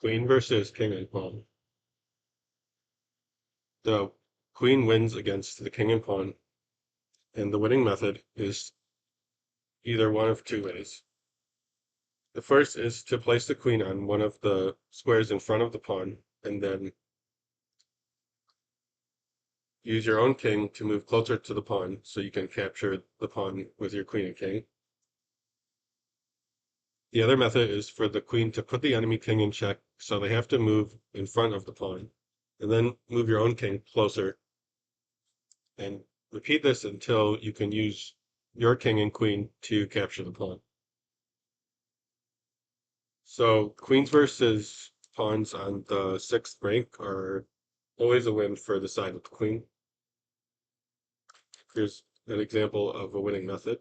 Queen versus king and pawn. The queen wins against the king and pawn, and the winning method is either one of two ways. The first is to place the queen on one of the squares in front of the pawn, and then use your own king to move closer to the pawn so you can capture the pawn with your queen and king. The other method is for the queen to put the enemy king in check, so they have to move in front of the pawn, and then move your own king closer and repeat this until you can use your king and queen to capture the pawn. So queens versus pawns on the sixth rank are always a win for the side with the queen. Here's an example of a winning method.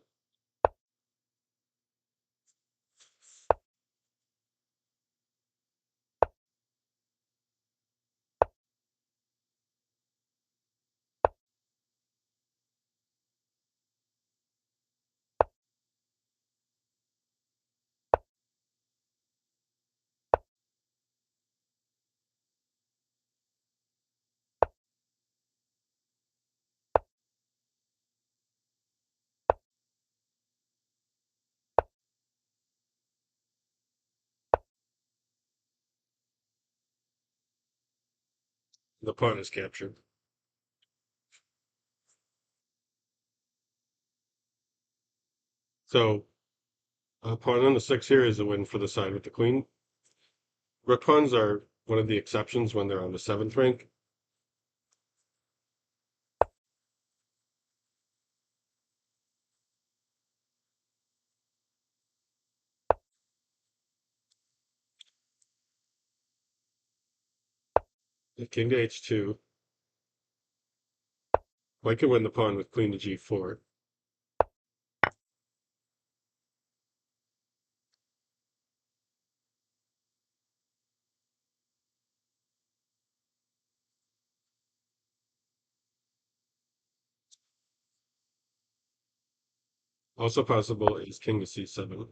The pawn is captured. So a pawn on the six here is a win for the side with the queen. Rook pawns are one of the exceptions when they're on the seventh rank. If king to h2, white can win the pawn with queen to g4. Also possible is king to c7.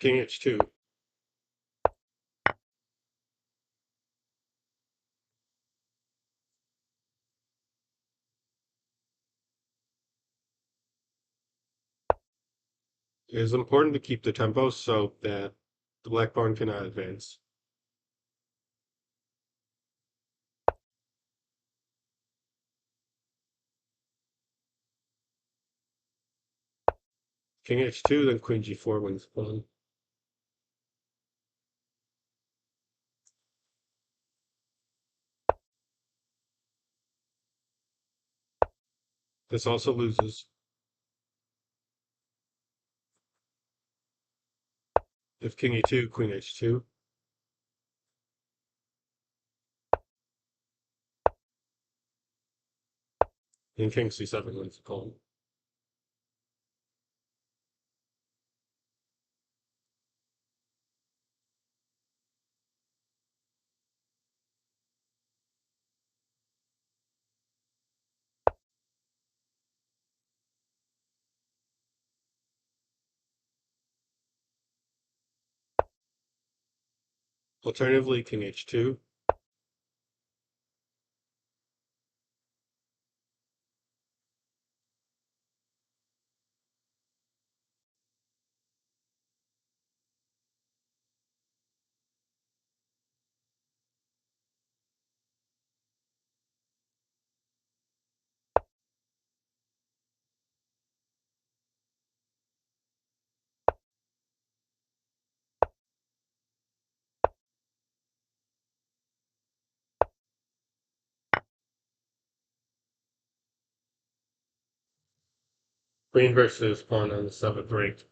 King h2 it is important to keep the tempo so that the black pawn cannot advance. King h2, then queen g4 wins the pawn. This also loses. If king e2, queen h2, and king c7 wins the pawn. Alternatively, king h2, queen versus pawn on the seventh rank.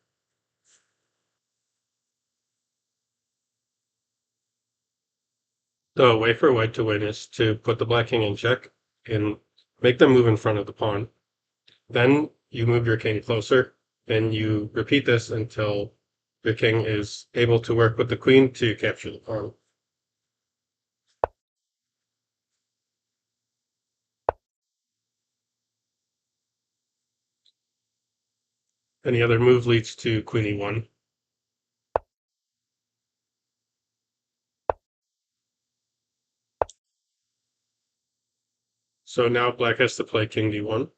The way for white to win is to put the black king in check and make them move in front of the pawn. Then you move your king closer, and you repeat this until your king is able to work with the queen to capture the pawn. Any other move leads to queen e1. So now black has to play king d1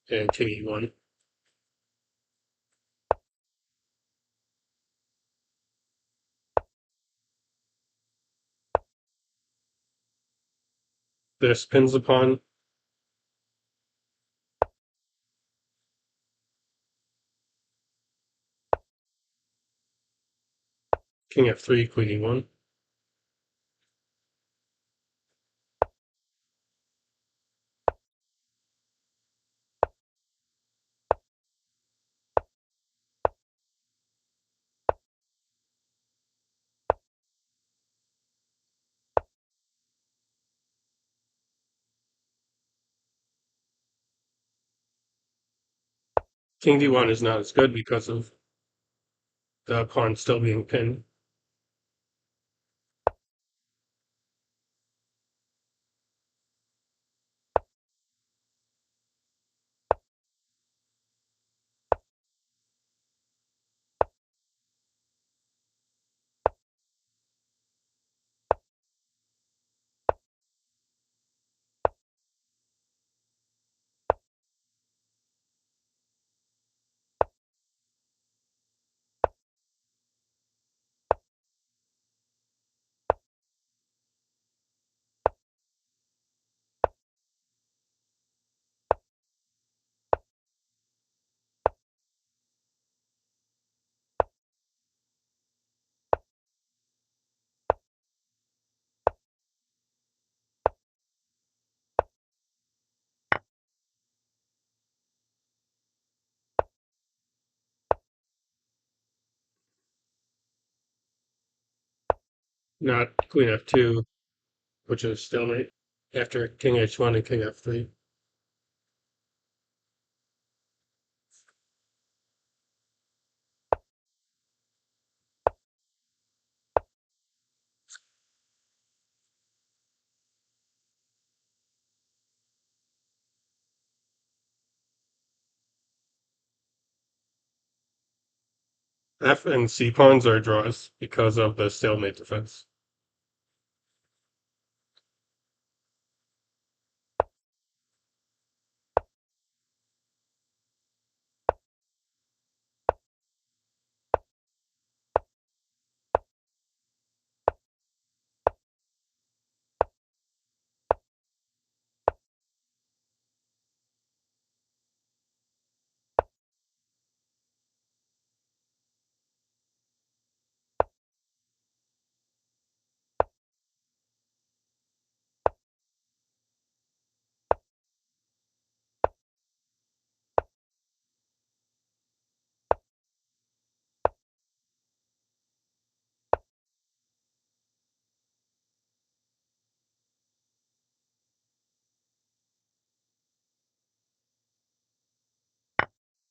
and king e1. This pins the pawn. King f3, queen e1. King d1 is not as good because of the pawn still being pinned. Not queen f2, which is stalemate after king h1 and king f3. F and c pawns are draws because of the stalemate defense.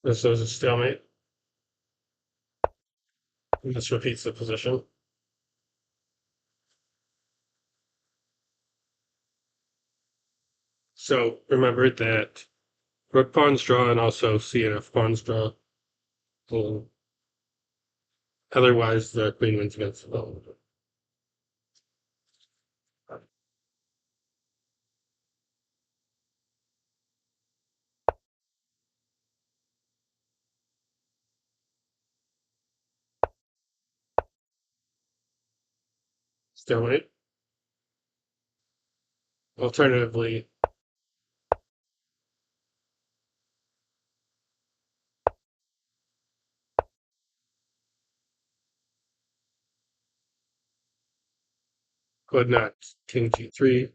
This is a stalemate, and this repeats the position. So remember that rook pawns draw and also c and f pawns draw. And otherwise, the queen wins against the pawn. Stalemate. Alternatively, could not king g3,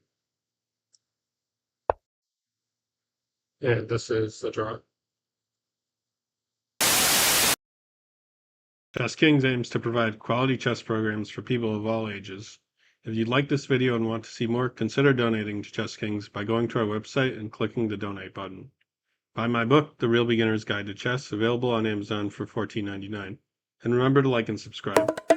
and this is the draw. Chess Kings aims to provide quality chess programs for people of all ages. If you like this video and want to see more, consider donating to Chess Kings by going to our website and clicking the donate button. Buy my book, The Real Beginner's Guide to Chess, available on Amazon for $14.99. And remember to like and subscribe.